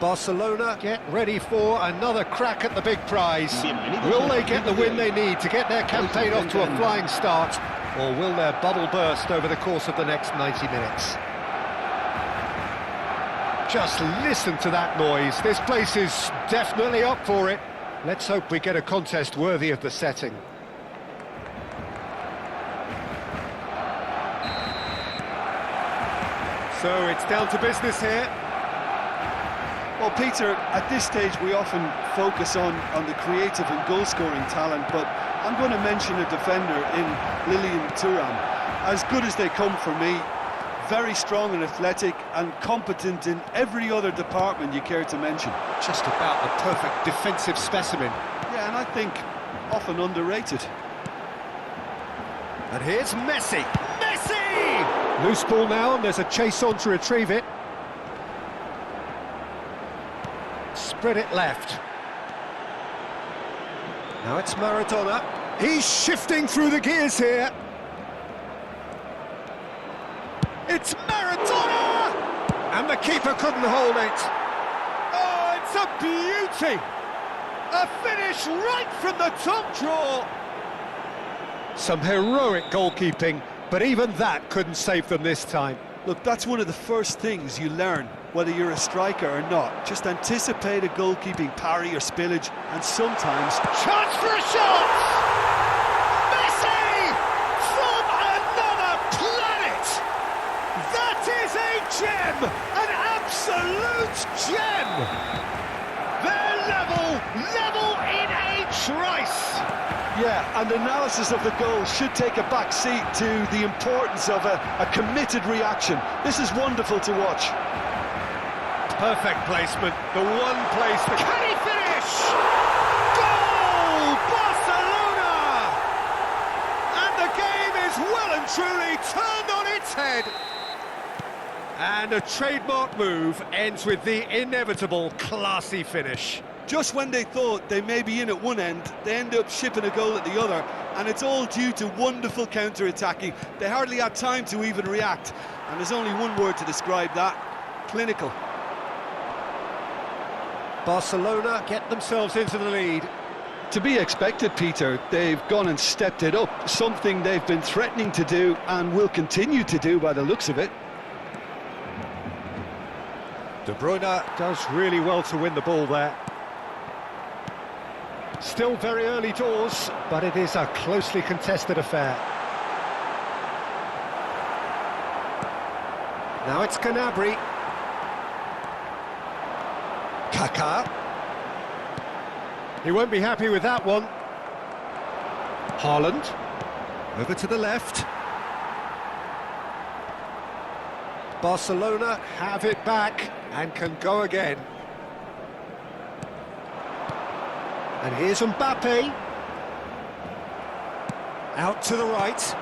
Barcelona get ready for another crack at the big prize. Will they get the win they need to get their campaign off to a flying start, or will their bubble burst over the course of the next 90 minutes? Just listen to that noise. This place is definitely up for it. Let's hope we get a contest worthy of the setting. So it's down to business here. Well, Peter, at this stage we often focus on the creative and goal-scoring talent, but I'm going to mention a defender in Lilian Thuram. As good as they come for me, very strong and athletic and competent in every other department you care to mention. Just about the perfect defensive specimen. Yeah, and I think often underrated. And here's Messi. Messi! Loose ball now, and there's a chase on to retrieve it. Spread it left. Now it's Maradona. He's shifting through the gears here. It's Maradona! And the keeper couldn't hold it. Oh, it's a beauty! A finish right from the top draw. Some heroic goalkeeping, but even that couldn't save them this time. Look, that's one of the first things you learn, whether you're a striker or not. Just anticipate a goalkeeping parry or spillage, and sometimes... Chance for a shot! Messi! From another planet! That is a gem! An absolute gem! They're level in a trice! Yeah, and analysis of the goal should take a back seat to the importance of a committed reaction. This is wonderful to watch. Perfect placement, the one place that... Can he finish? Goal! Barcelona! And the game is well and truly turned on its head. And a trademark move ends with the inevitable classy finish. Just when they thought they may be in at one end, they end up shipping a goal at the other, and it's all due to wonderful counter-attacking. They hardly had time to even react, and there's only one word to describe that: clinical. Barcelona get themselves into the lead. To be expected, Peter. They've gone and stepped it up, something they've been threatening to do and will continue to do by the looks of it. De Bruyne does really well to win the ball there. Still very early doors, but it is a closely contested affair. Now it's Gnabry. Kaká. He won't be happy with that one. Haaland. Over to the left. Barcelona have it back and can go again. And here's Mbappe. Out to the right.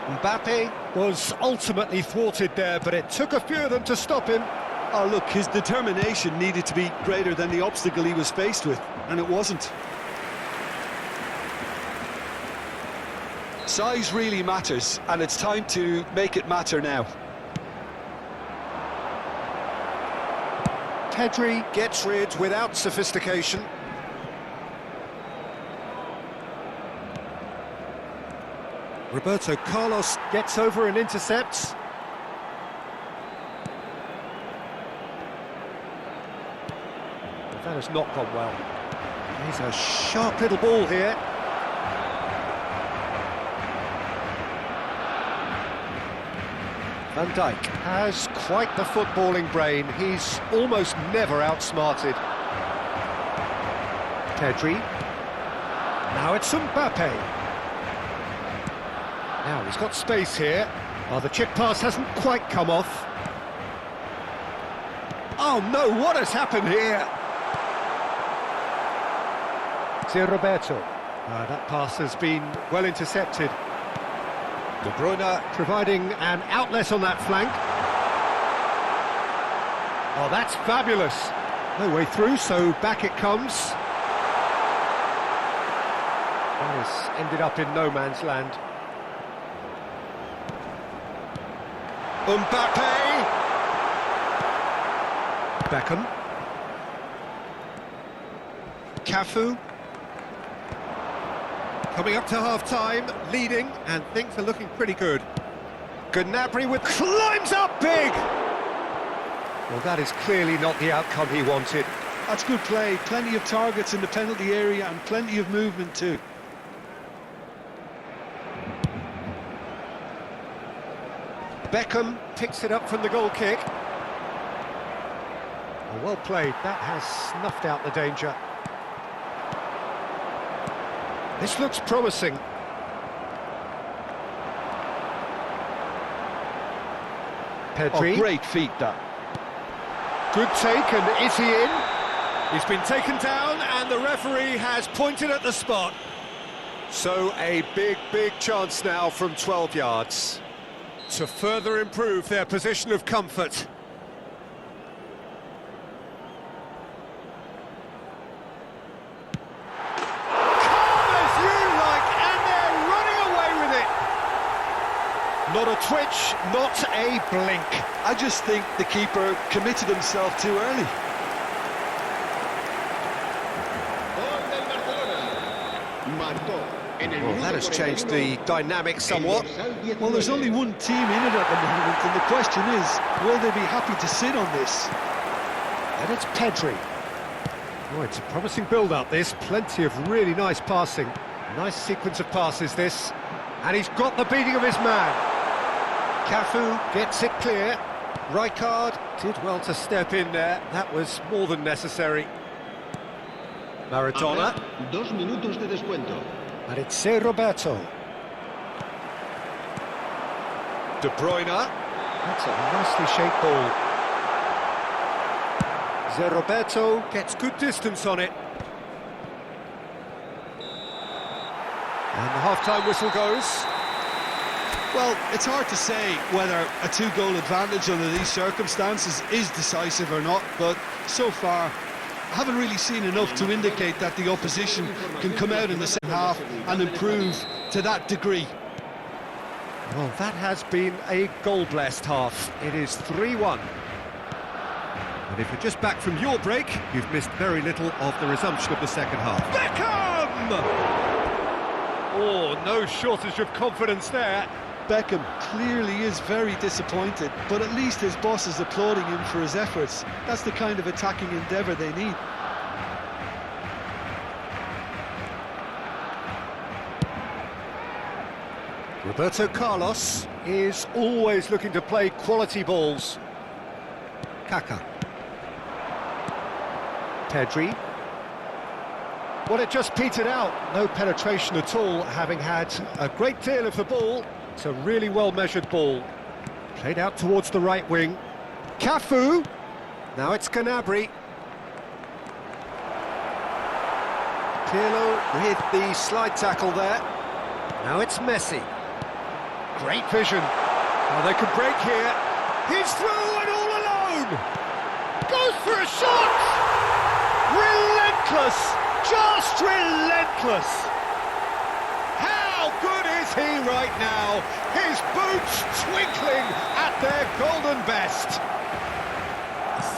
Mbappe was ultimately thwarted there, but it took a few of them to stop him. Oh, look, his determination needed to be greater than the obstacle he was faced with, and it wasn't. Size really matters, and it's time to make it matter now. Pedri gets rid without sophistication. Roberto Carlos gets over and intercepts. That has not gone well. He's a sharp little ball here. Van Dijk has quite the footballing brain. He's almost never outsmarted. Pedri. Now it's Mbappe. Now he's got space here. Oh, the chip pass hasn't quite come off. Oh no, what has happened here? It's Roberto. That pass has been well intercepted. De Bruyne providing an outlet on that flank. Oh, that's fabulous. No way through, so back it comes. That has ended up in no man's land. Mbappe! Beckham. Cafu. Coming up to half-time, leading, and things are looking pretty good. Gnabry with climbs up big! Well, that is clearly not the outcome he wanted. That's good play. Plenty of targets in the penalty area and plenty of movement too. Beckham picks it up from the goal kick. Well played, that has snuffed out the danger. This looks promising. Pedri. Oh, great feat, that. Good take, and is he in? He's been taken down, and the referee has pointed at the spot. So a big, big chance now from 12 yards to further improve their position of comfort. Not a twitch, not a blink. I just think the keeper committed himself too early. Well, that has changed the dynamic somewhat. Well, there's only one team in it at the moment, and the question is, will they be happy to sit on this? And it's Pedri. Oh, it's a promising build-up, this. Plenty of really nice passing. Nice sequence of passes, this. And he's got the beating of his man. Cafu gets it clear. Rijkaard did well to step in there. That was more than necessary. Maradona. 2 minutos de descuento. And it's Ser Roberto. De Bruyne. That's a nicely shaped ball. Ser Roberto gets good distance on it. And the half-time whistle goes. Well, it's hard to say whether a 2-goal advantage under these circumstances is decisive or not, but so far I haven't really seen enough to indicate that the opposition can come out in the second half and improve to that degree. Well, that has been a goal-blessed half. It is 3-1. And if you're just back from your break, you've missed very little of the resumption of the second half. Beckham! Oh, no shortage of confidence there. Beckham clearly is very disappointed, but at least his boss is applauding him for his efforts. That's the kind of attacking endeavour they need. Roberto Carlos is always looking to play quality balls. Kaká. Pedri. Well, it just petered out. No penetration at all, having had a great deal of the ball. It's a really well-measured ball. Played out towards the right wing. Cafu. Now it's Gnabry. Pirlo with the slide tackle there. Now it's Messi. Great vision. Oh, they could break here. He's through and all alone. Goes for a shot. Relentless. Just relentless. How good is he right now? His boots twinkling at their golden best.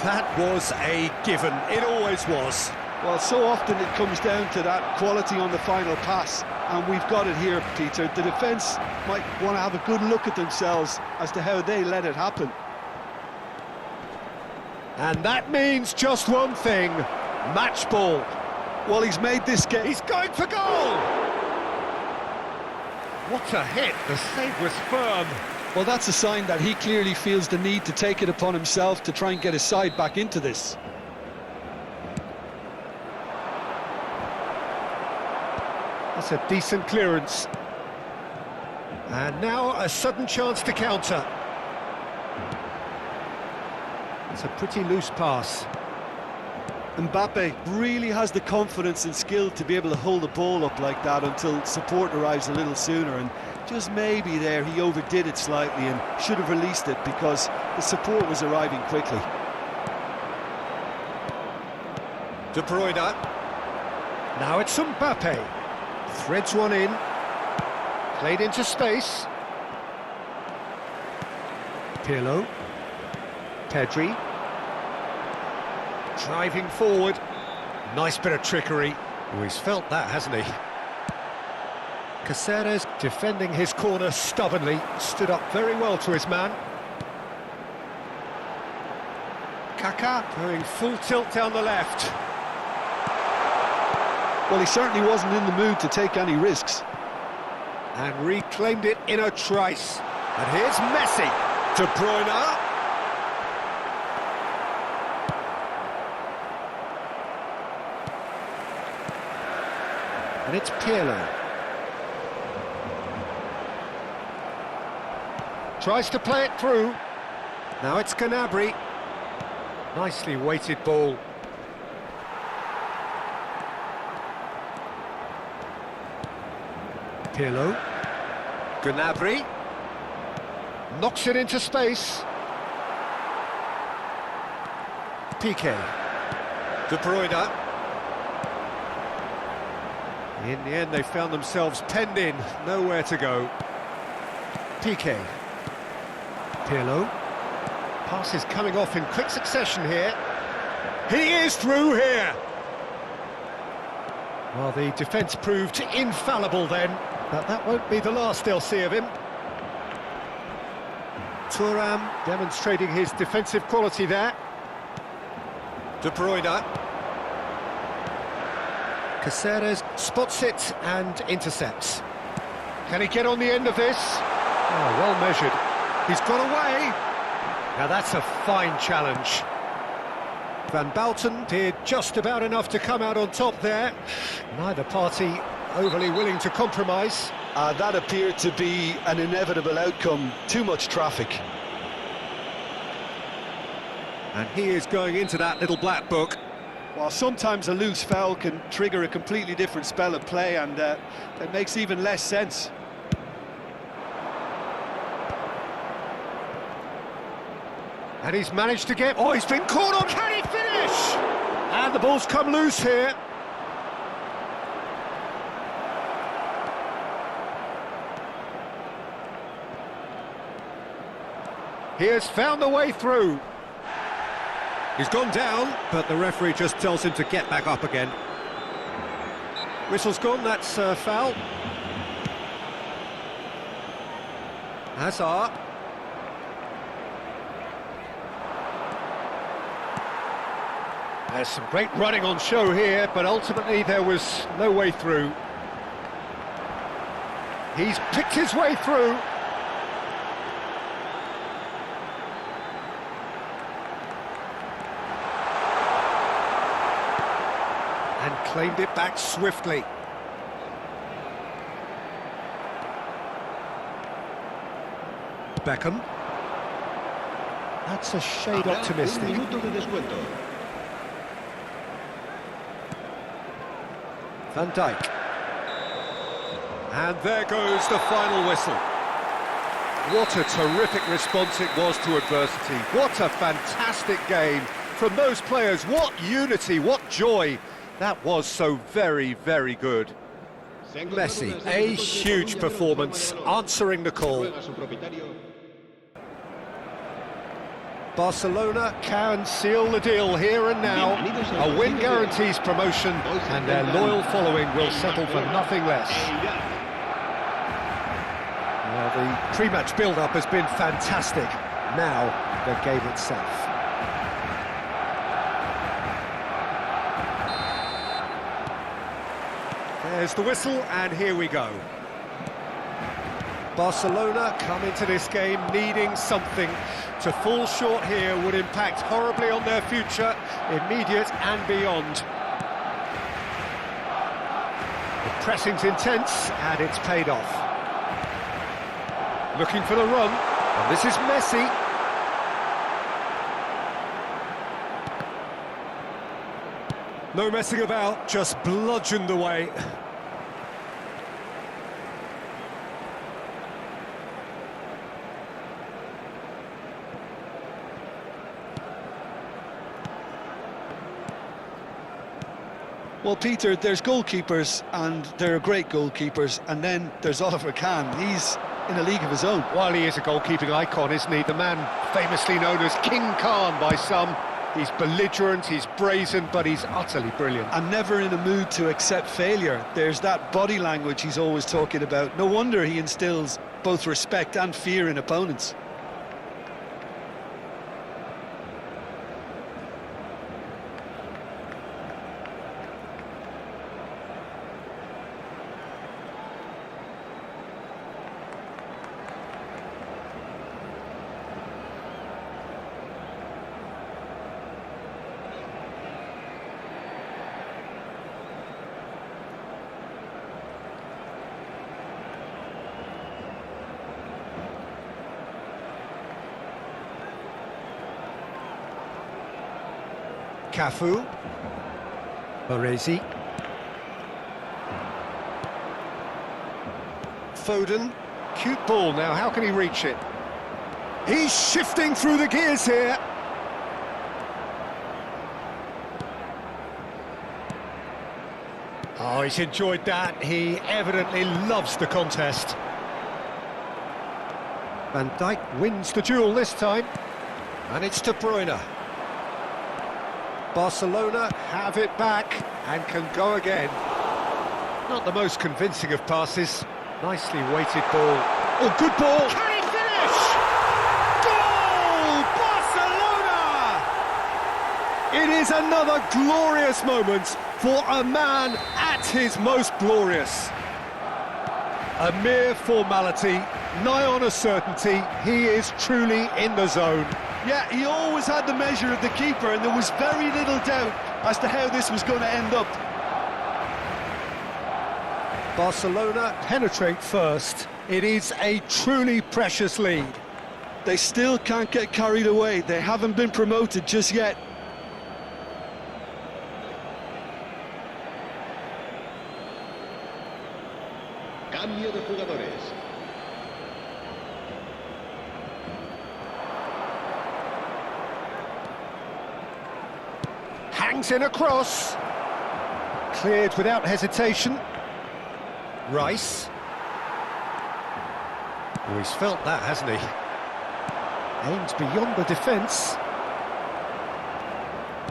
That was a given. It always was. Well, so often it comes down to that quality on the final pass, and we've got it here, Peter. The defence might want to have a good look at themselves as to how they let it happen. And that means just one thing, match ball. Well, he's made this game. He's going for goal! What a hit, the save was firm. Well, that's a sign that he clearly feels the need to take it upon himself to try and get his side back into this. That's a decent clearance. And now a sudden chance to counter. It's a pretty loose pass. Mbappe really has the confidence and skill to be able to hold the ball up like that until support arrives a little sooner, and just maybe there he overdid it slightly and should have released it because the support was arriving quickly. De Bruyne. Now it's Mbappe. Threads one in. Played into space. Pirlo. Pedri. Driving forward. Nice bit of trickery. Oh, he's felt that, hasn't he? Caceres defending his corner stubbornly, stood up very well to his man. Kaká going full tilt down the left. Well, he certainly wasn't in the mood to take any risks. And reclaimed it in a trice. And here's Messi. De Bruyne. And it's Pirlo. Tries to play it through. Now it's Gnabry. Nicely weighted ball. Pirlo. Gnabry. Knocks it into space. Piqué. De Bruyne. In the end, they found themselves penned in, nowhere to go. Piqué. Pirlo. Pass is coming off in quick succession here. He is through here! Well, the defence proved infallible then, but that won't be the last they'll see of him. Thuram demonstrating his defensive quality there. De Bruyne. Caceres spots it and intercepts. Can he get on the end of this? Oh, well measured. He's got away. Now that's a fine challenge. Van Bouten did just about enough to come out on top there. Neither party overly willing to compromise. That appeared to be an inevitable outcome. Too much traffic. And he is going into that little black book. Well, sometimes a loose foul can trigger a completely different spell of play, and it makes even less sense. And he's managed to get... Oh, he's been caught on... Can he finish? And the ball's come loose here. He has found the way through. He's gone down, but the referee just tells him to get back up again. Whistle's gone, that's a foul. Hazard. There's some great running on show here, but ultimately there was no way through. He's picked his way through. And claimed it back swiftly. Beckham. That's a shade optimistic. Un minuto de descuento. Van Dijk. And there goes the final whistle. What a terrific response it was to adversity. What a fantastic game from those players. What unity, what joy. That was so very, very good. Messi, a huge performance, answering the call. Barcelona can seal the deal here and now. A win guarantees promotion, and their loyal following will settle for nothing less. Well, the pre-match build-up has been fantastic. Now, the game itself. There's the whistle, and here we go. Barcelona come into this game needing something. To fall short here would impact horribly on their future, immediate and beyond. The pressing's intense, and it's paid off. Looking for the run, and this is Messi. No messing about, just bludgeoned away. Well, Peter, there's goalkeepers, and there are great goalkeepers, and then there's Oliver Kahn. He's in a league of his own. Well, he is a goalkeeping icon, isn't he? The man famously known as King Khan by some. He's belligerent, he's brazen, but he's utterly brilliant. And never in a mood to accept failure. There's that body language he's always talking about. No wonder he instills both respect and fear in opponents. Cafu. Baresi. Foden. Cute ball now, how can he reach it? He's shifting through the gears here. Oh, he's enjoyed that. He evidently loves the contest. Van Dijk wins the duel this time. And it's De Bruyne. Barcelona have it back and can go again. Not the most convincing of passes. Nicely weighted ball. Oh, good ball! Can he finish? Goal! Barcelona! It is another glorious moment for a man at his most glorious. A mere formality, nigh on a certainty. He is truly in the zone. Yeah, he always had the measure of the keeper, and there was very little doubt as to how this was going to end up. Barcelona penetrate first. It is a truly precious lead. They still can't get carried away. They haven't been promoted just yet. Cambio de jugadores. Hangs in a cross. Cleared without hesitation. Rice. Oh, he's felt that, hasn't he? Aims beyond the defence.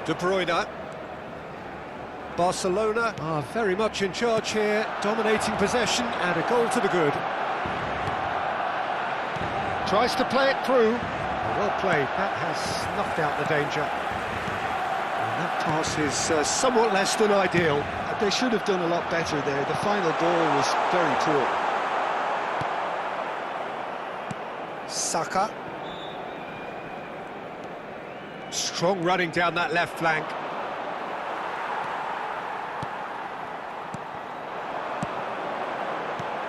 De Bruyne. Barcelona are very much in charge here, dominating possession and a goal to the good. Tries to play it through. Well played, that has snuffed out the danger. That pass is somewhat less than ideal. They should have done a lot better there. The final ball was very poor. Saka. Strong running down that left flank.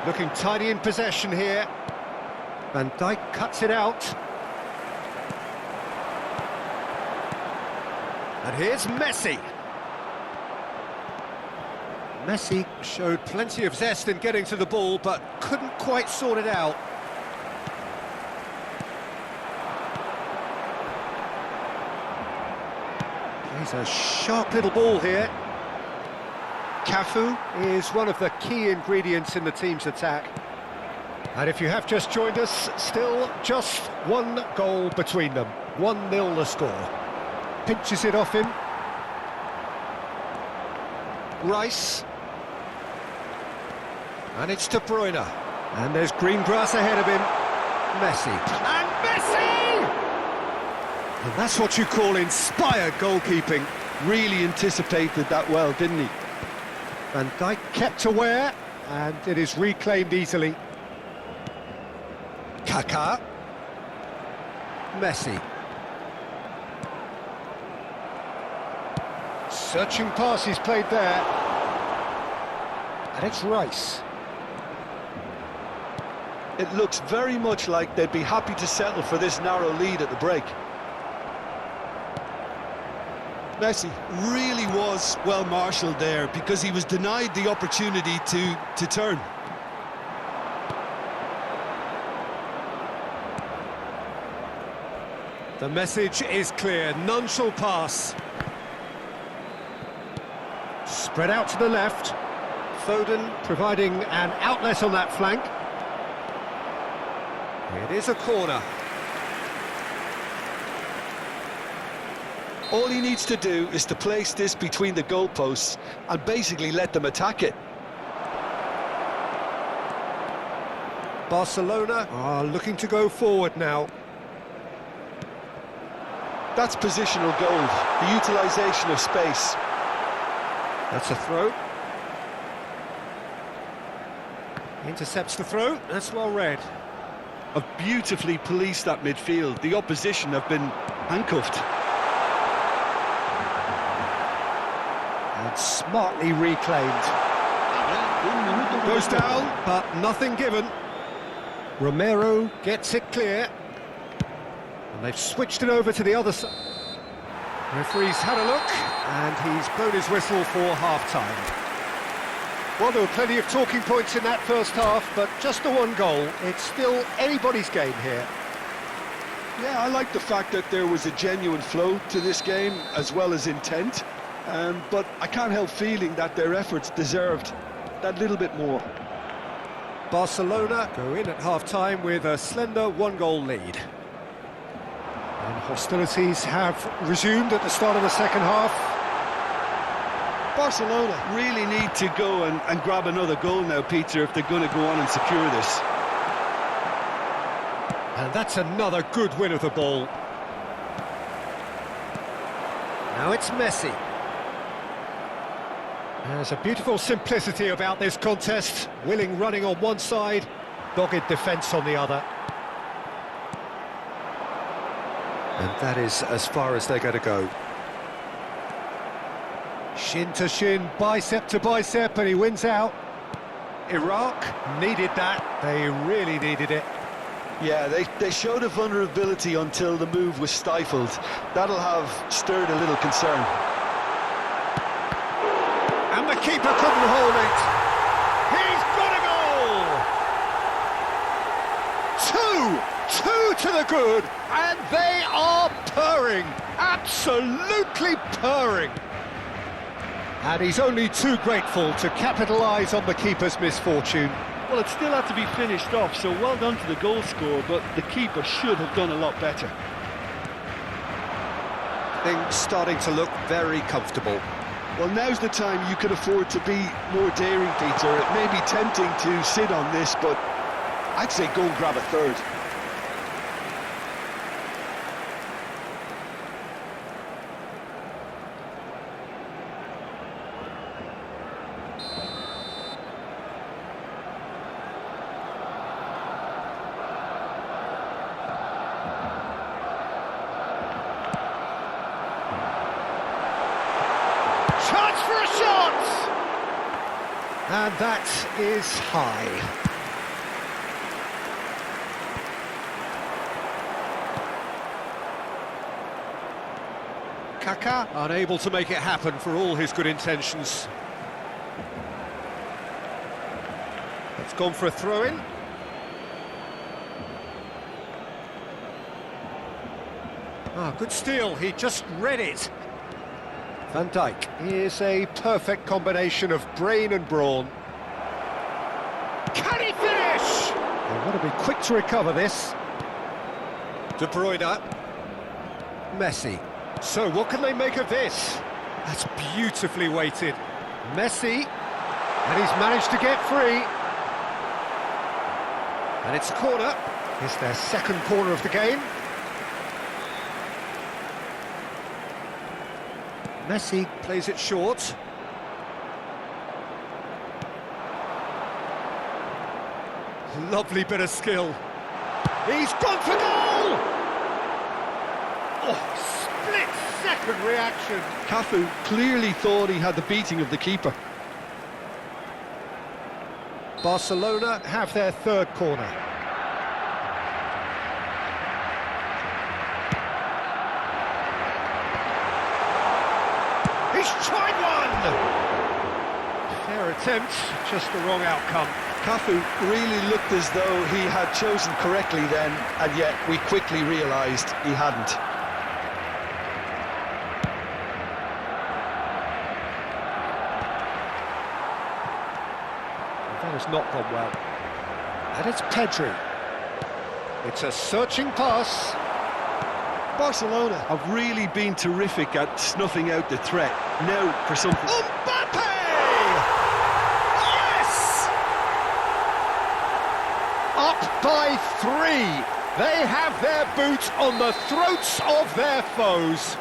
Looking tidy in possession here. Van Dijk cuts it out. And here's Messi. Messi showed plenty of zest in getting to the ball, but couldn't quite sort it out. He's a sharp little ball here. Cafu is one of the key ingredients in the team's attack. And if you have just joined us, still just one goal between them. 1-0 the score. Pinches it off him. Rice. And it's De Bruyne. And there's green grass ahead of him. Messi. And Messi! And that's what you call inspired goalkeeping. Really anticipated that well, didn't he? Van Dijk kept aware, and it is reclaimed easily. Kaká. Messi. Searching pass he's played there. And it's Rice. It looks very much like they'd be happy to settle for this narrow lead at the break. Messi really was well marshalled there because he was denied the opportunity to turn. The message is clear, none shall pass. Spread out to the left. Foden providing an outlet on that flank. It is a corner. All he needs to do is to place this between the goalposts and basically let them attack it. Barcelona are looking to go forward now. That's positional gold, the utilisation of space. That's a throw. Intercepts the throw, that's well read. Have beautifully policed that midfield. The opposition have been handcuffed. And smartly reclaimed. Goes down, but nothing given. Romero gets it clear. And they've switched it over to the other side. Referee's had a look, and he's blown his whistle for half-time. Well, there were plenty of talking points in that first half, but just the one goal. It's still anybody's game here. Yeah, I like the fact that there was a genuine flow to this game, as well as intent. But I can't help feeling that their efforts deserved that little bit more. Barcelona go in at half-time with a slender one-goal lead. And hostilities have resumed at the start of the second half. Barcelona really need to go and grab another goal now, Peter, if they're going to go on and secure this. And that's another good win of the ball. Now it's Messi. There's a beautiful simplicity about this contest. Willing running on one side, dogged defence on the other. And that is as far as they're going to go. Shin to shin, bicep to bicep, and he wins out. Iraq needed that. They really needed it. Yeah, they showed a vulnerability until the move was stifled. That'll have stirred a little concern. And the keeper couldn't hold it. He's got a goal! Two to the good, and they are purring. Absolutely purring. And he's only too grateful to capitalise on the keeper's misfortune. Well, it still had to be finished off, so well done to the goal scorer, but the keeper should have done a lot better. Things starting to look very comfortable. Well, now's the time you can afford to be more daring, Peter. It may be tempting to sit on this, but I'd say go and grab a third. Chance for a shot! And that is high. Kaká unable to make it happen for all his good intentions. It's gone for a throw-in. Good steal, he just read it. Van Dijk is a perfect combination of brain and brawn. Can he finish? They want to be quick to recover this. De Bruyne. Messi. So what can they make of this? That's beautifully weighted. Messi. And he's managed to get free. And it's a corner. It's their second corner of the game. Messi plays it short. Lovely bit of skill. He's gone for goal! Oh, split-second reaction. Cafu clearly thought he had the beating of the keeper. Barcelona have their third corner. He's tried one! Fair attempt, just the wrong outcome. Cafu really looked as though he had chosen correctly then, and yet we quickly realised he hadn't. That has not gone well. And it's Pedri. It's a searching pass. Barcelona have really been terrific at snuffing out the threat. Now for something. Mbappe! Yes! Up by 3. They have their boot on the throats of their foes.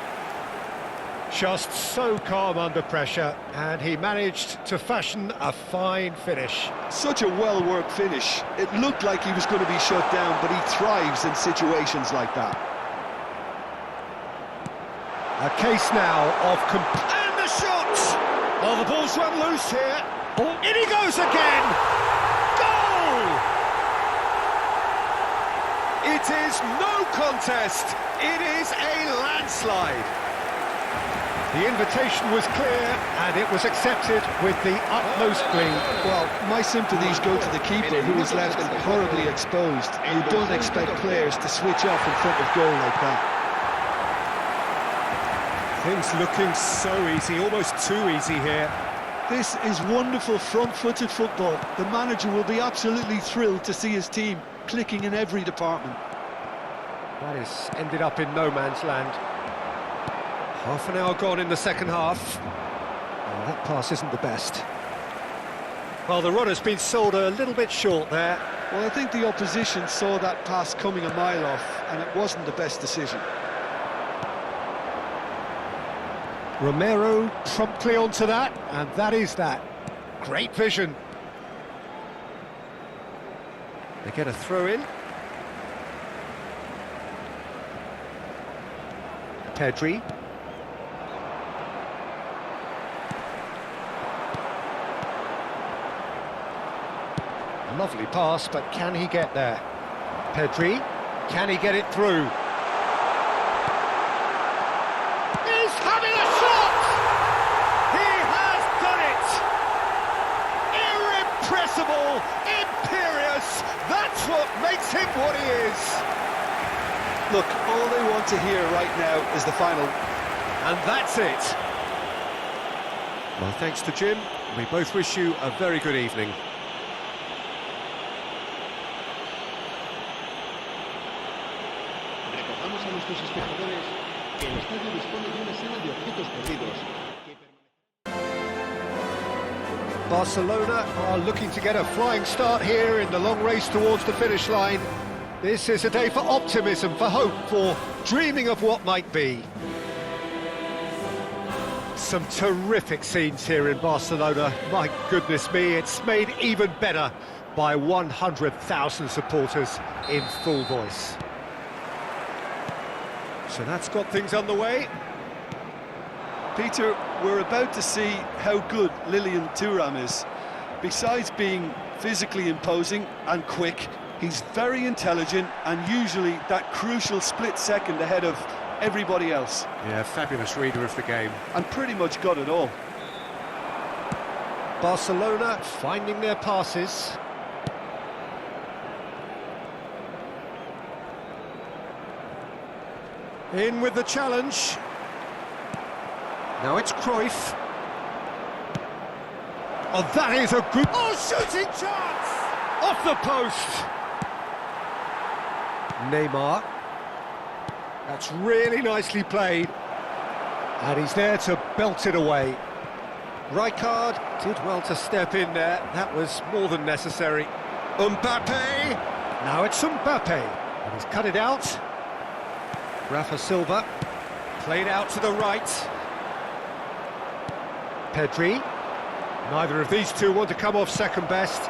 Just so calm under pressure, and he managed to fashion a fine finish. Such a well-worked finish. It looked like he was going to be shut down, but he thrives in situations like that. A case now of and the shot! Oh, the ball's run loose here. Oh, in he goes again! Goal! It is no contest. It is a landslide. The invitation was clear, and it was accepted with the utmost glee. Well, my sympathies go to the keeper, who was left horribly exposed. You don't expect players to switch off in front of goal like that. Things looking so easy, almost too easy here. This is wonderful front-footed football. The manager will be absolutely thrilled to see his team clicking in every department. That is ended up in no man's land. Half an hour gone in the second half. Oh, that pass isn't the best. Well, the runner's been sold a little bit short there. Well, I think the opposition saw that pass coming a mile off, and it wasn't the best decision. Romero promptly onto that, and that is that. Great vision. They get a throw in. Pedri. Lovely pass, but can he get there? Pedri, can he get it through? He's having a shot! He has done it! Irrepressible, imperious, that's what makes him what he is! Look, all they want to hear right now is the final. And that's it! Well, thanks to Jim, we both wish you a very good evening. Recordamos a nuestros espectadores que el estadio dispone de una sala de objetos perdidos. Barcelona are looking to get a flying start here in the long race towards the finish line. This is a day for optimism, for hope, for dreaming of what might be. Some terrific scenes here in Barcelona. My goodness me, it's made even better by 100,000 supporters in full voice. So that's got things underway. Peter, we're about to see how good Lilian Thuram is. Besides being physically imposing and quick, he's very intelligent and usually that crucial split second ahead of everybody else. Yeah, fabulous reader of the game. And pretty much got it all. Barcelona finding their passes. In with the challenge. Now it's Cruyff. Oh, that is a good... Oh, shooting chance! Off the post! Neymar. That's really nicely played. And he's there to belt it away. Rijkaard did well to step in there. That was more than necessary. Mbappe! Now it's Mbappe. And he's cut it out. Rafa Silva. Played out to the right. Pedri. Neither of these two want to come off second best.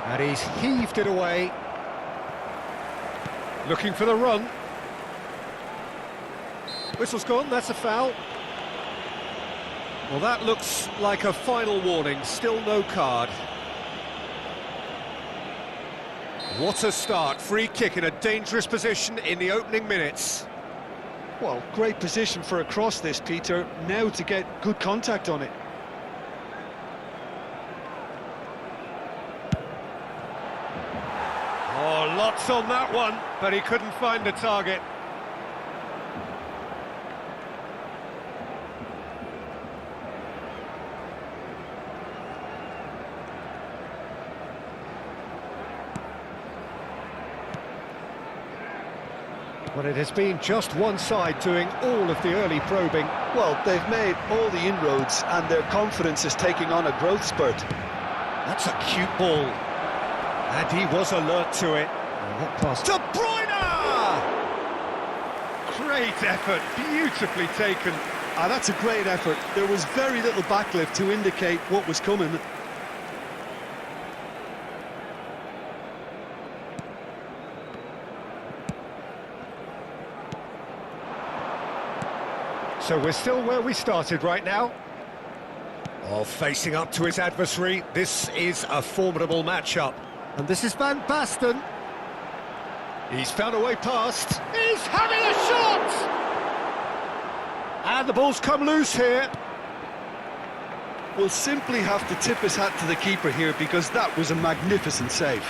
And he's heaved it away. Looking for the run. Whistle's gone, that's a foul. Well, that looks like a final warning, still no card. What a start, free kick in a dangerous position in the opening minutes. Well, great position for a cross this, Peter. Now to get good contact on it. Oh, lots on that one, but he couldn't find the target. Well, it has been just one side doing all of the early probing. Well, they've made all the inroads and their confidence is taking on a growth spurt. That's a cute ball. And he was alert to it. What pass? De Bruyne! Great effort, beautifully taken. Ah, that's a great effort. There was very little backlift to indicate what was coming. So we're still where we started right now. Oh, facing up to his adversary, this is a formidable matchup. And this is Van Basten. He's found a way past. He's having a shot! And the ball's come loose here. We'll simply have to tip his hat to the keeper here because that was a magnificent save.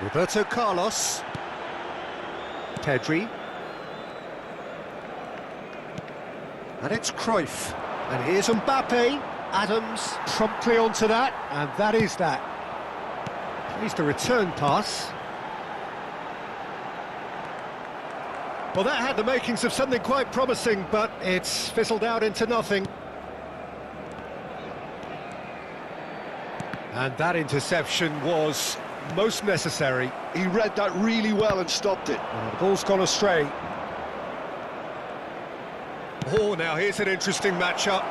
Roberto Carlos. Pedri. And it's Cruyff. And here's Mbappe. Adams promptly onto that, and that is that. Plays the return pass. Well, that had the makings of something quite promising, but it's fizzled out into nothing. And that interception was most necessary. He read that really well and stopped it. The ball's gone astray. Oh, now here's an interesting matchup.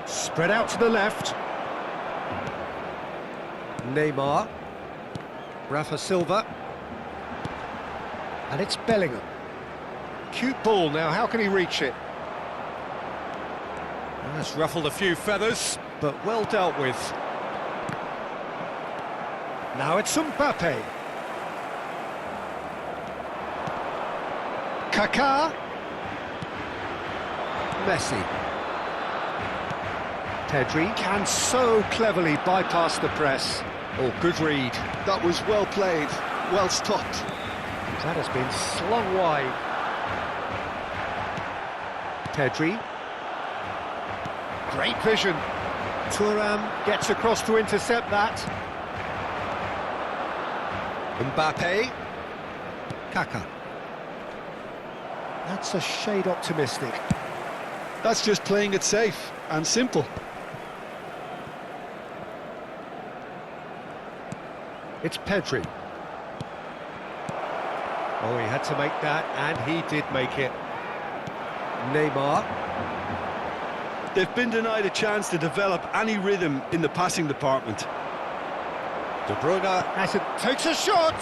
Spread out to the left. Neymar. Rafa Silva. And it's Bellingham. Cute ball now, how can he reach it? That's ruffled a few feathers, but well dealt with. Now it's Mbappe. Kaká. Messi. Pedri can so cleverly bypass the press. Oh, good read. That was well played, well stopped. That has been slung wide. Pedri. Great vision. Thuram gets across to intercept that. Mbappe. Kaká. That's a shade optimistic. That's just playing it safe and simple. It's Pedri. Oh, he had to make that, and he did make it. Neymar. They've been denied a chance to develop any rhythm in the passing department. De Bruyne has it, takes a shot!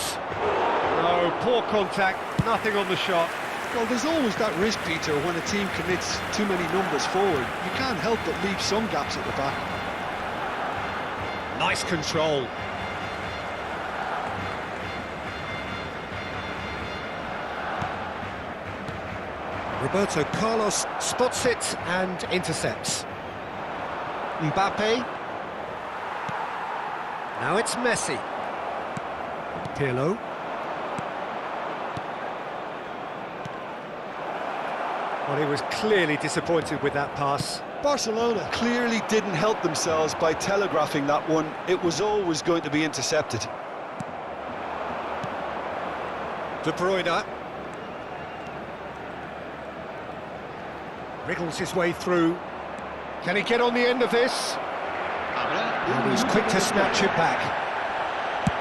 No, poor contact, nothing on the shot. Well, there's always that risk, Peter, when a team commits too many numbers forward. You can't help but leave some gaps at the back. Nice control. Roberto Carlos spots it and intercepts. Mbappe. Now it's Messi. Pirlo. Well, he was clearly disappointed with that pass. Barcelona clearly didn't help themselves by telegraphing that one. It was always going to be intercepted. De Bruyne. Wriggles his way through. Can he get on the end of this? And he's quick to snatch it back.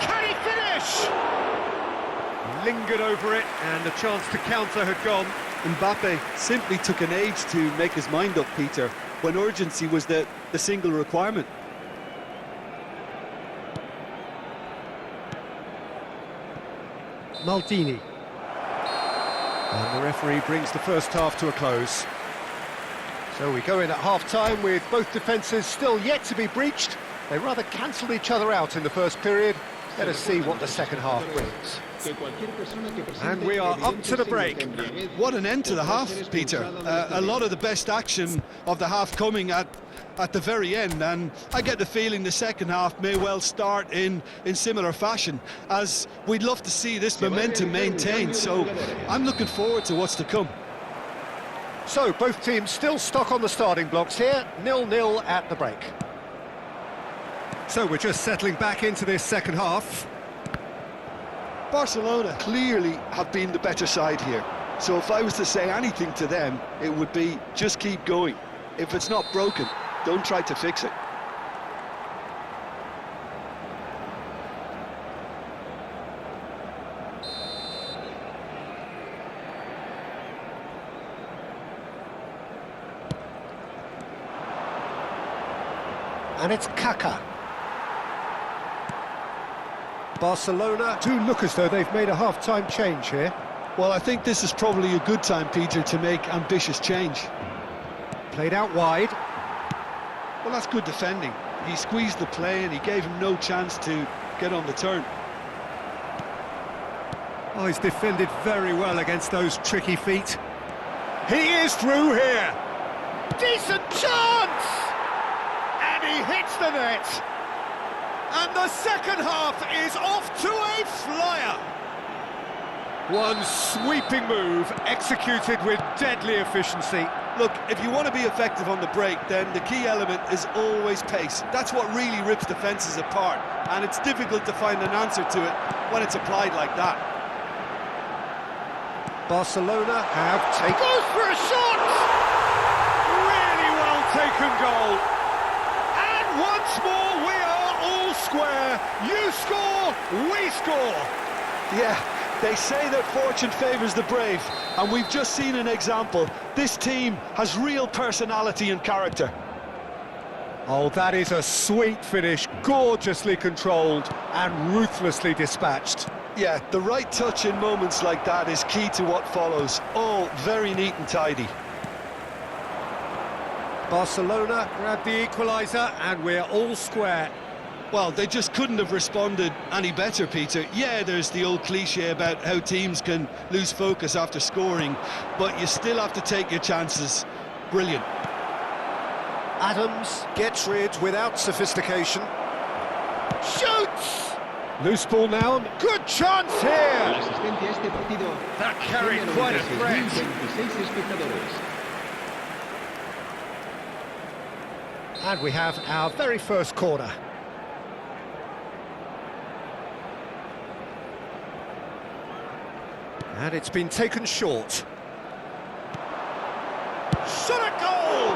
Can he finish? Lingered over it, and the chance to counter had gone. Mbappe simply took an age to make his mind up, Peter, when urgency was the single requirement. Maldini. And the referee brings the first half to a close. So we go in at half-time with both defences still yet to be breached. They rather cancelled each other out in the first period. Let us see what the second half brings. And we are up to the break. What an end to the half, Peter. A lot of the best action of the half coming at the very end, and I get the feeling the second half may well start in similar fashion, as we'd love to see this momentum maintained, so I'm looking forward to what's to come. So both teams still stuck on the starting blocks here, 0-0 at the break. So we're just settling back into this second half. Barcelona clearly have been the better side here. So if I was to say anything to them, it would be just keep going. If it's not broken, don't try to fix it. And it's Kaká. Barcelona do look as though they've made a half-time change here. Well, I think this is probably a good time, Peter, to make ambitious change. Played out wide. Well, that's good defending. He squeezed the play and he gave him no chance to get on the turn. Oh, he's defended very well against those tricky feet. He is through here. Decent chance! And he hits the net. And the second half is off to a flyer. One sweeping move, executed with deadly efficiency. Look, if you want to be effective on the break, then the key element is always pace. That's what really rips defences apart, and it's difficult to find an answer to it when it's applied like that. Barcelona have taken... Goes for a shot! Really well taken goal. And once more we are all square. You score, we score. Yeah. They say that fortune favours the brave, and we've just seen an example. This team has real personality and character. Oh, that is a sweet finish, gorgeously controlled and ruthlessly dispatched. Yeah, the right touch in moments like that is key to what follows. All very neat and tidy. Barcelona grab the equaliser, and we're all square. Well, they just couldn't have responded any better, Peter. Yeah, there's the old cliche about how teams can lose focus after scoring, but you still have to take your chances. Brilliant. Adams gets rid without sophistication. Shoots! Loose ball now. Good chance here! That carried quite a threat. And we have our very first corner. And it's been taken short. Shot a goal!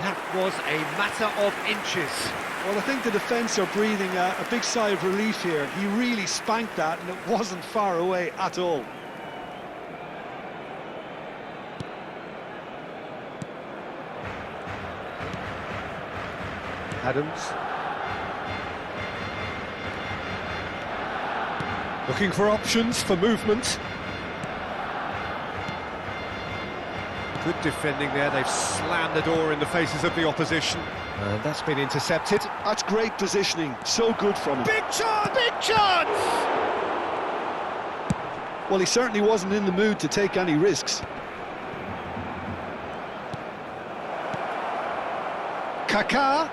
That was a matter of inches. Well, I think the defence are breathing a big sigh of relief here. He really spanked that, and it wasn't far away at all. Adams. Looking for options for movement. Good defending there, they've slammed the door in the faces of the opposition. And that's been intercepted. That's great positioning, so good from him. Big chance! Big chance! Well, he certainly wasn't in the mood to take any risks. Kaká.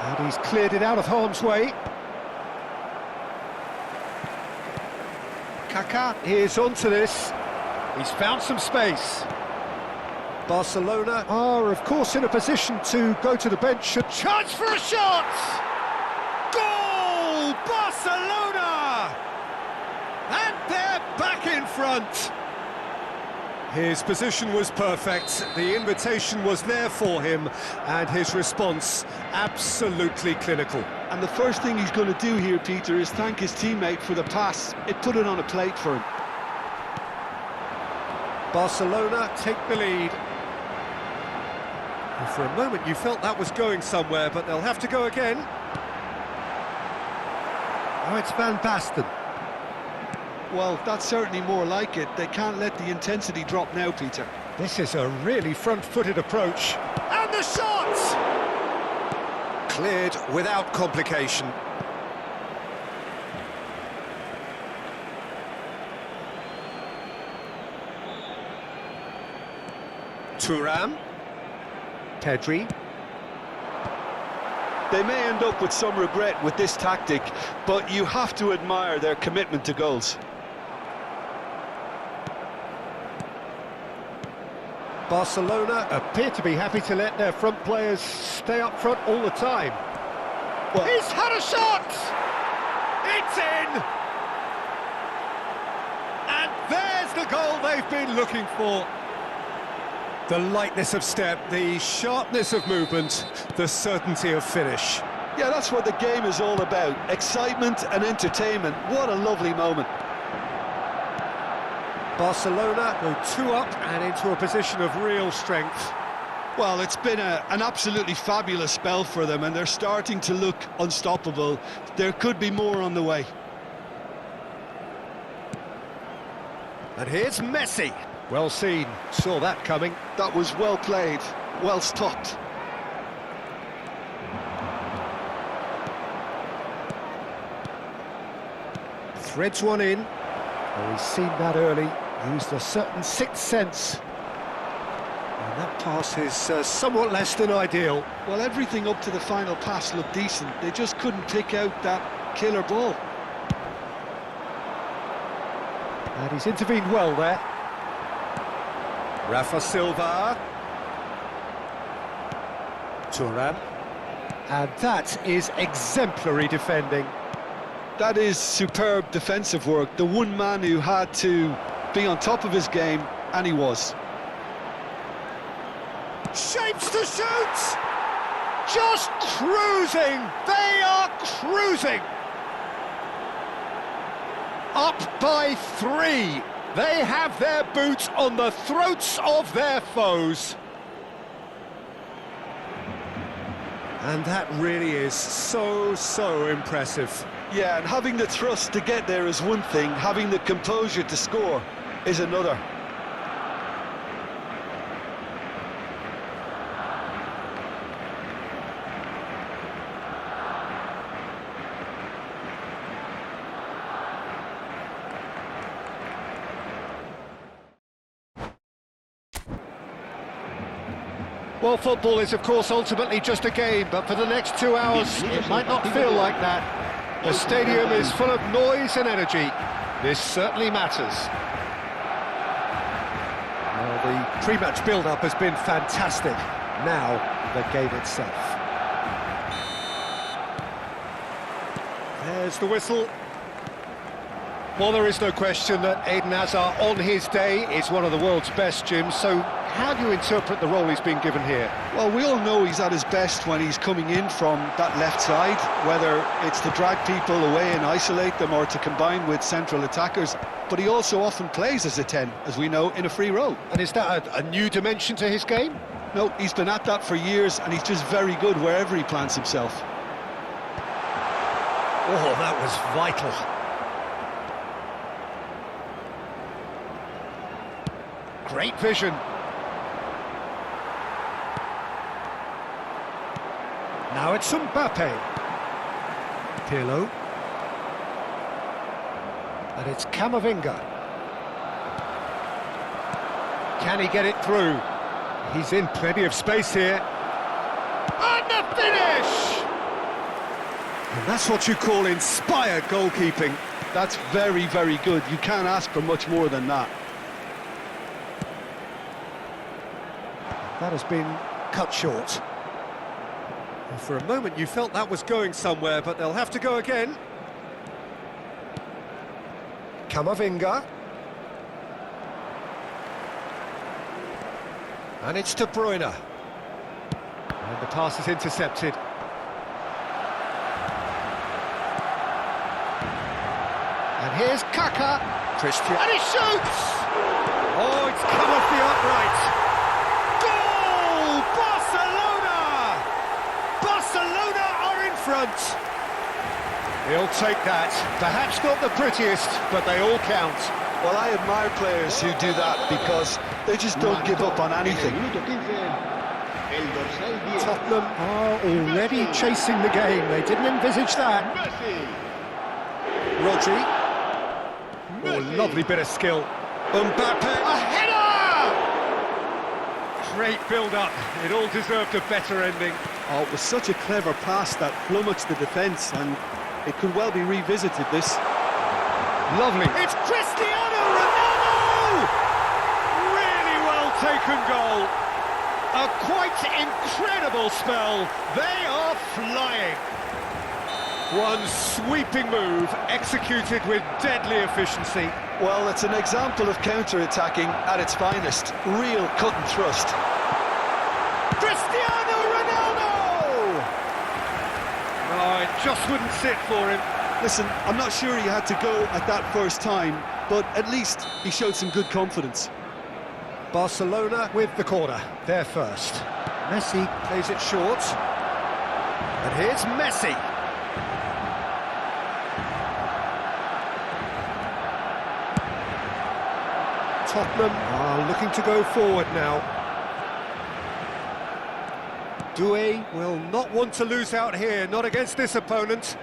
And he's cleared it out of harm's way. Kaká is onto this. He's found some space. Barcelona are, of course, in a position to go to the bench. A chance for a shot! Goal! Barcelona! And they're back in front. His position was perfect, the invitation was there for him, and his response absolutely clinical. And the first thing he's going to do here, Peter, is thank his teammate for the pass. It put it on a plate for him. Barcelona take the lead. And for a moment you felt that was going somewhere, but they'll have to go again. Oh, it's Van Basten. Well, that's certainly more like it. They can't let the intensity drop now, Peter. This is a really front-footed approach. And the shot! Cleared without complication. Thuram. Pedri. They may end up with some regret with this tactic, but you have to admire their commitment to goals. Barcelona appear to be happy to let their front players stay up front all the time. Well, he's had a shot! It's in! And there's the goal they've been looking for. The lightness of step, the sharpness of movement, the certainty of finish. yeah, that's what the game is all about. Excitement and entertainment. What a lovely moment. Barcelona go 2 up and into a position of real strength. Well, it's been an absolutely fabulous spell for them, and they're starting to look unstoppable. There could be more on the way. And here's Messi. Well seen, saw that coming. That was well played, well stopped. Threads one in. Oh, he's seen that early, used a certain sixth sense. And that pass is somewhat less than ideal. Well, everything up to the final pass looked decent. They just couldn't pick out that killer ball. And he's intervened well there. Rafa Silva. Thuram. And that is exemplary defending. That is superb defensive work. The one man who had to be on top of his game, and he was. Shapes to shoot! Just cruising! They are cruising! Up by 3. They have their boots on the throats of their foes. And that really is so impressive. Yeah, and having the thrust to get there is one thing, having the composure to score is another. Well, football is, of course, ultimately just a game, but for the next 2 hours, it might not feel like that. The stadium is full of noise and energy. This certainly matters. Well, the pre-match build-up has been fantastic. Now, the game itself. There's the whistle. Well, there is no question that Eden Hazard, on his day, is one of the world's best, Jim, so how do you interpret the role he's been given here? Well, we all know he's at his best when he's coming in from that left side, whether it's to drag people away and isolate them or to combine with central attackers, but he also often plays as a 10, as we know, in a free role. And is that a new dimension to his game? No, he's been at that for years, and he's just very good wherever he plants himself. Oh, that was vital. Great vision. Now it's Mbappe. Pirlo. And it's Camavinga. Can he get it through? He's in plenty of space here. And the finish! And that's what you call inspired goalkeeping. That's very, very good. You can't ask for much more than that. That has been cut short. And for a moment you felt that was going somewhere, but they'll have to go again. Camavinga. And it's De Bruyne. And the pass is intercepted. And here's Kaka. Christian. And he shoots! Oh, it's come off the upright. Barcelona are in front. He'll take that. Perhaps not the prettiest, but they all count. Well, I admire players who do that because they just don't give up on anything. Tottenham are already chasing the game. They didn't envisage that. Rodri. Oh, lovely bit of skill. Mbappe. A header! Great build-up. It all deserved a better ending. Oh, it was such a clever pass that flummoxed the defence, and it could well be revisited, this. Lovely. It's Cristiano Ronaldo! Really well taken goal. A quite incredible spell. They are flying. One sweeping move, executed with deadly efficiency. Well, it's an example of counter-attacking at its finest. Real cut and thrust. Cristiano Ronaldo! Oh, it just wouldn't sit for him. Listen, I'm not sure he had to go at that first time, but at least he showed some good confidence. Barcelona with the corner, they're first. Messi plays it short. And here's Messi. Tottenham are looking to go forward now. Doué will not want to lose out here, not against this opponent.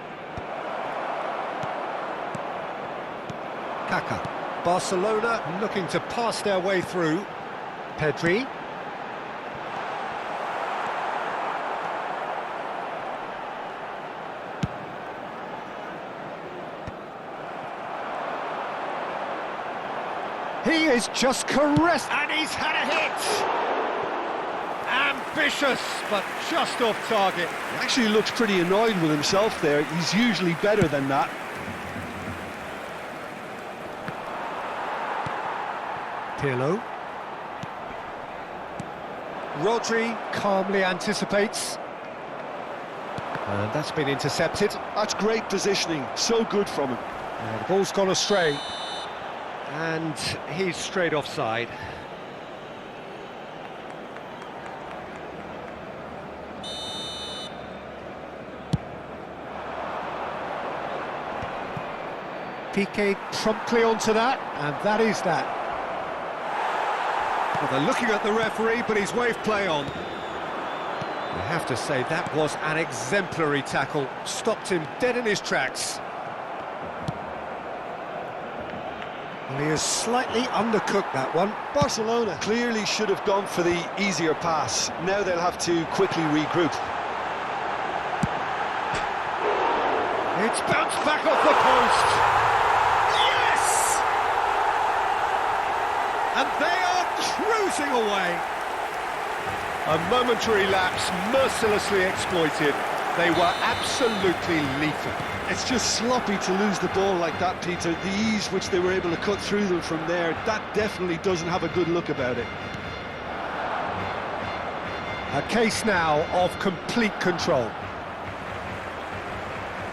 Kaka. Barcelona looking to pass their way through. Pedri. He is just caressed, and he's had a hit! Ambitious, but just off target. He actually looks pretty annoyed with himself there. He's usually better than that. Pirlo. Rodri calmly anticipates. And that's been intercepted. That's great positioning, so good from him. The ball's gone astray. And he's straight offside. Piqué promptly onto that, and that is that. Well, they're looking at the referee, but he's waved play on. I have to say, that was an exemplary tackle. Stopped him dead in his tracks. Well, he has slightly undercooked that one. Barcelona clearly should have gone for the easier pass. Now they'll have to quickly regroup. It's bounced back off the post. Yes! And they are cruising away. A momentary lapse mercilessly exploited. They were absolutely lethal. It's just sloppy to lose the ball like that, Peter. The ease which they were able to cut through them from there, that definitely doesn't have a good look about it. A case now of complete control.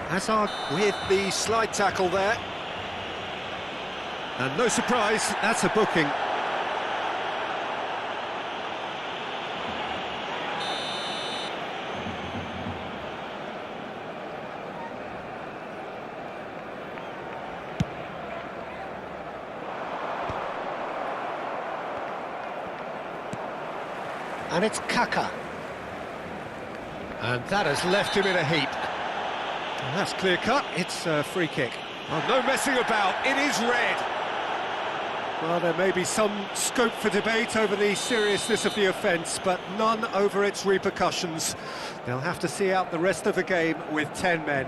Hazard with the slide tackle there. And no surprise, that's a booking. And it's Kaka. And that has left him in a heap. And that's clear cut, it's a free kick. Well, no messing about, it is red. Well, there may be some scope for debate over the seriousness of the offence, but none over its repercussions. They'll have to see out the rest of the game with 10 men.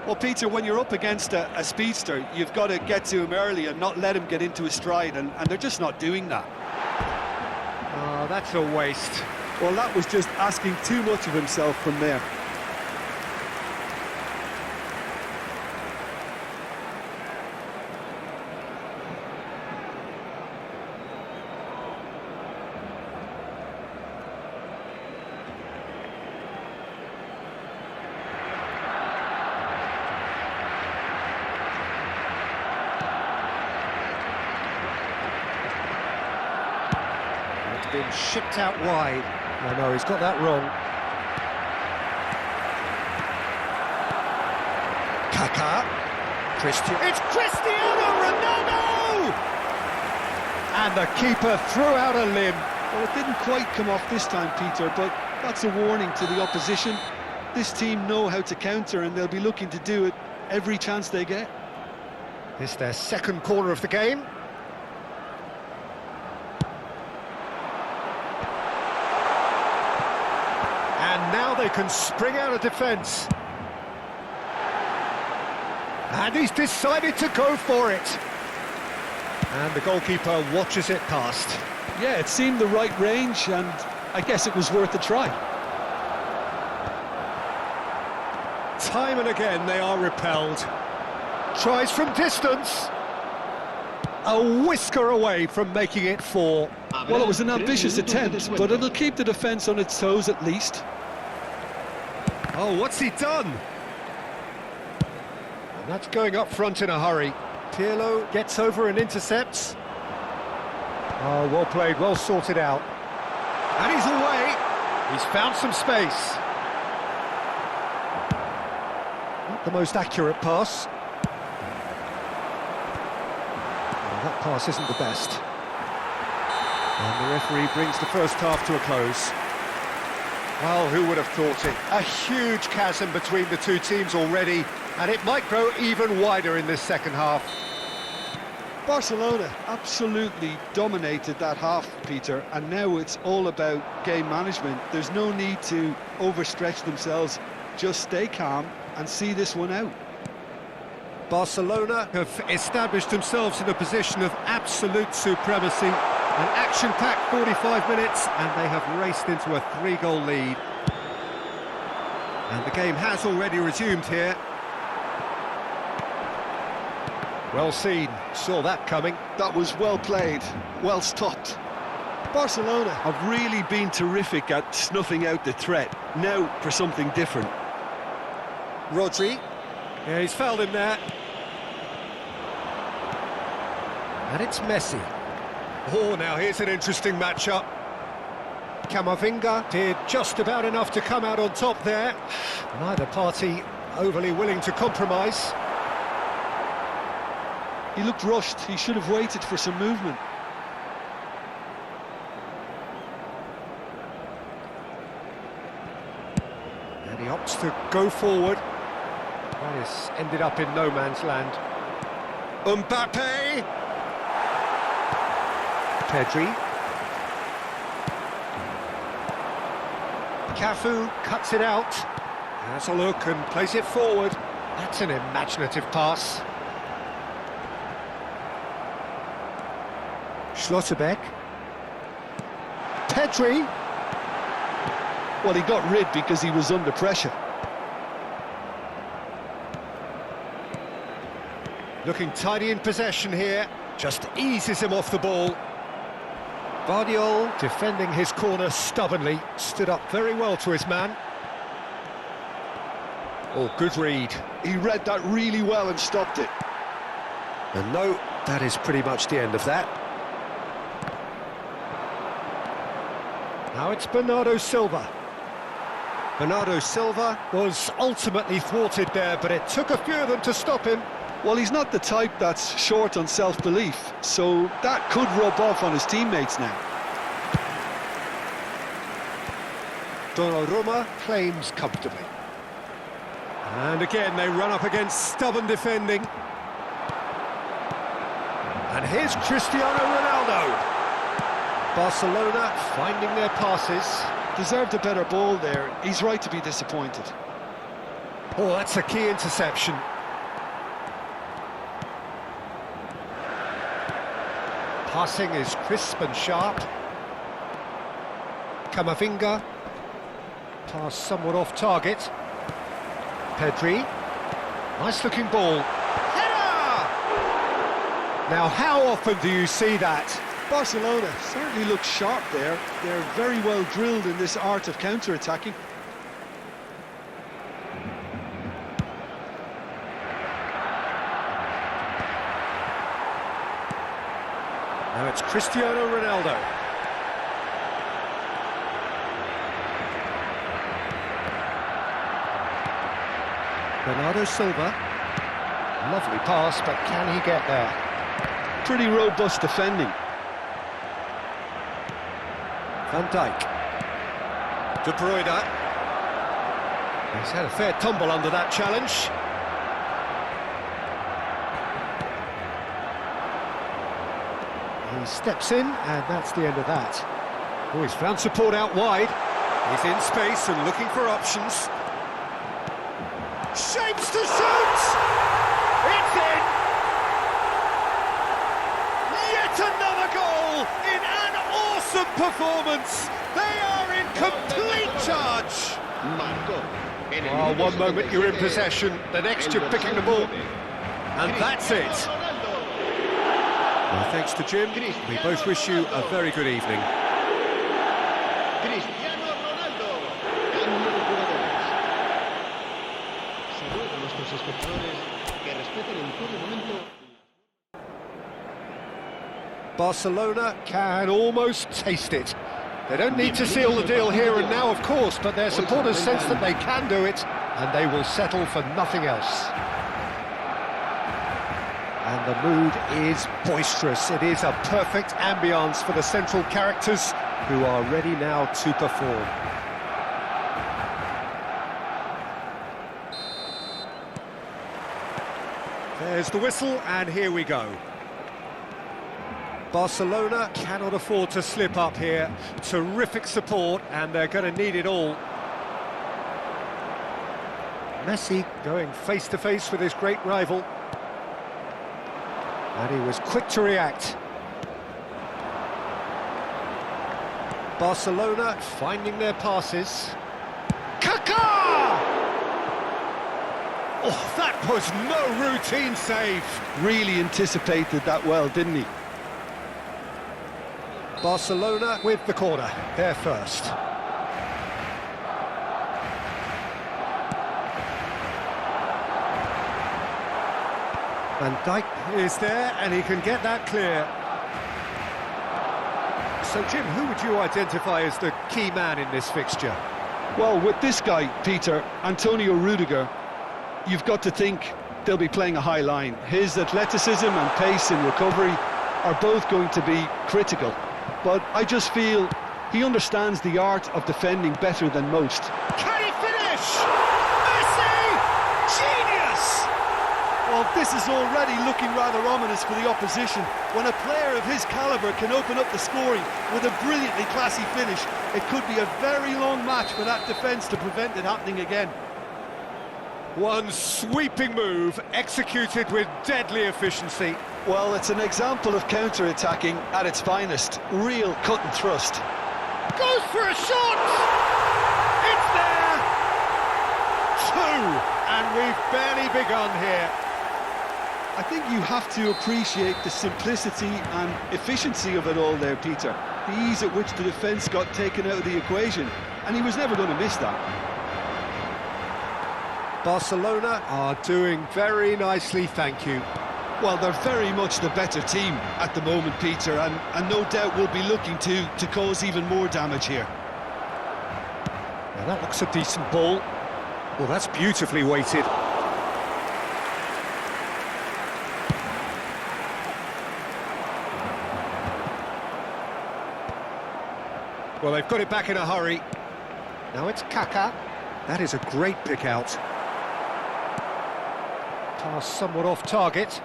Well, Peter, when you're up against a speedster, you've got to get to him early and not let him get into his stride, and they're just not doing that. Oh, that's a waste. Well, that was just asking too much of himself from there. Been shipped out wide. Oh no, he's got that wrong. Kaka. It's Cristiano Ronaldo! And the keeper threw out a limb. Well, it didn't quite come off this time, Peter, but that's a warning to the opposition. This team know how to counter, and they'll be looking to do it every chance they get. It's their second corner of the game. And now they can spring out of defence. And he's decided to go for it. And the goalkeeper watches it past. Yeah, it seemed the right range, and I guess it was worth a try. Time and again they are repelled. Tries from distance. A whisker away from making it 4. Well, it was an ambitious attempt, but it'll keep the defence on its toes at least. Oh, what's he done? And that's going up front in a hurry. Pirlo gets over and intercepts. Oh, well played, well sorted out. And he's away. He's found some space. Not the most accurate pass. Well, that pass isn't the best. And the referee brings the first half to a close. Well, who would have thought it? A huge chasm between the two teams already, and it might grow even wider in this second half. Barcelona absolutely dominated that half, Peter, and now it's all about game management. There's no need to overstretch themselves. Just stay calm and see this one out. Barcelona have established themselves in a position of absolute supremacy. An action-packed 45 minutes, and they have raced into a 3-goal lead. And the game has already resumed here. Well seen, saw that coming. That was well played, well stopped. Barcelona have really been terrific at snuffing out the threat. Now for something different. Rodri. Yeah, he's fouled him there. And it's Messi. Oh, now here's an interesting matchup. Camavinga did just about enough to come out on top there. Neither party overly willing to compromise. He looked rushed. He should have waited for some movement. And he opts to go forward. That has ended up in no man's land. Mbappe! Pedri. Cafu cuts it out. Has a look and plays it forward. That's an imaginative pass. Schlotterbeck. Pedri. Well, he got rid because he was under pressure. Looking tidy in possession here. Just eases him off the ball. Guardiola defending his corner stubbornly. Stood up very well to his man. Oh, good read. He read that really well and stopped it. And no, that is pretty much the end of that. Now it's Bernardo Silva. Bernardo Silva was ultimately thwarted there, but it took a few of them to stop him. Well, he's not the type that's short on self-belief, so that could rub off on his teammates now. Donnarumma claims comfortably. And again, they run up against stubborn defending. And here's Cristiano Ronaldo. Barcelona finding their passes. Deserved a better ball there. He's right to be disappointed. Oh, that's a key interception. Passing is crisp and sharp. Camavinga. Pass somewhat off target. Pedri. Nice looking ball. Header! Now, how often do you see that? Barcelona certainly looks sharp there. They're very well drilled in this art of counter-attacking. Now it's Cristiano Ronaldo. Bernardo Silva. Lovely pass, but can he get there? Pretty robust defending. Van Dijk. De Bruyne. He's had a fair tumble under that challenge. He steps in, and that's the end of that. Oh, he's found support out wide. He's in space and looking for options. Shapes to shoot! It's in! Yet another goal in an awesome performance. They are in complete charge. Oh, one moment you're in possession, the next you're picking the ball. And that's it. Well, thanks to Jim, we both wish you a very good evening. Barcelona can almost taste it. They don't need to seal the deal here and now, of course, but their supporters sense that they can do it, and they will settle for nothing else. And the mood is boisterous. It is a perfect ambience for the central characters, who are ready now to perform. There's the whistle, and here we go. Barcelona cannot afford to slip up here. Terrific support, and they're going to need it all. Messi going face-to-face with his great rival. And he was quick to react. Barcelona finding their passes. Kaká! Oh, that was no routine save. Really anticipated that well, didn't he? Barcelona with the corner, they're first. Van Dijk is there, and he can get that clear. So, Jim, who would you identify as the key man in this fixture? Well, with this guy, Peter, Antonio Rudiger, you've got to think they'll be playing a high line. His athleticism and pace in recovery are both going to be critical. But I just feel he understands the art of defending better than most. Can he finish? Messi! Genius! Well, this is already looking rather ominous for the opposition. When a player of his calibre can open up the scoring with a brilliantly classy finish, it could be a very long match for that defence to prevent it happening again. One sweeping move, executed with deadly efficiency. Well, it's an example of counter-attacking at its finest. Real cut and thrust. Goes for a shot! It's there! Two! And we've barely begun here. I think you have to appreciate the simplicity and efficiency of it all there, Peter. The ease at which the defence got taken out of the equation, and he was never going to miss that. Barcelona are doing very nicely, thank you. Well, they're very much the better team at the moment, Peter, and no doubt will be looking to cause even more damage here. Now that looks a decent ball. Well, that's beautifully weighted. Well, they've got it back in a hurry. Now it's Kaká. That is a great pick out. Pass somewhat off target.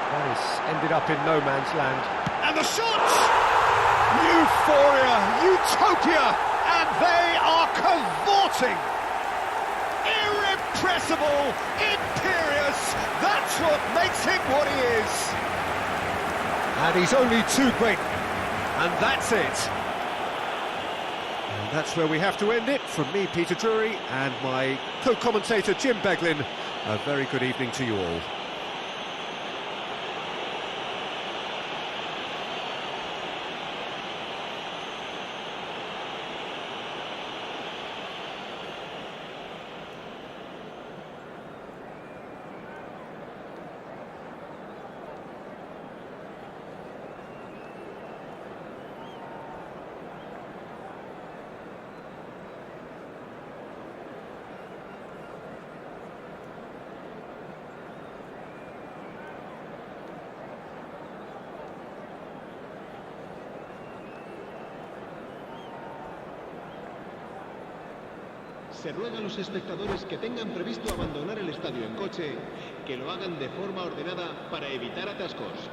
That has ended up in no man's land. And the shot! Euphoria, utopia, and they are cavorting! Irrepressible, imperious, that's what makes him what he is! And he's only too great, and that's it. And that's where we have to end it. From me, Peter Drury, and my co-commentator, Jim Beglin, a very good evening to you all. Se ruega a los espectadores que tengan previsto abandonar el estadio en coche, que lo hagan de forma ordenada para evitar atascos.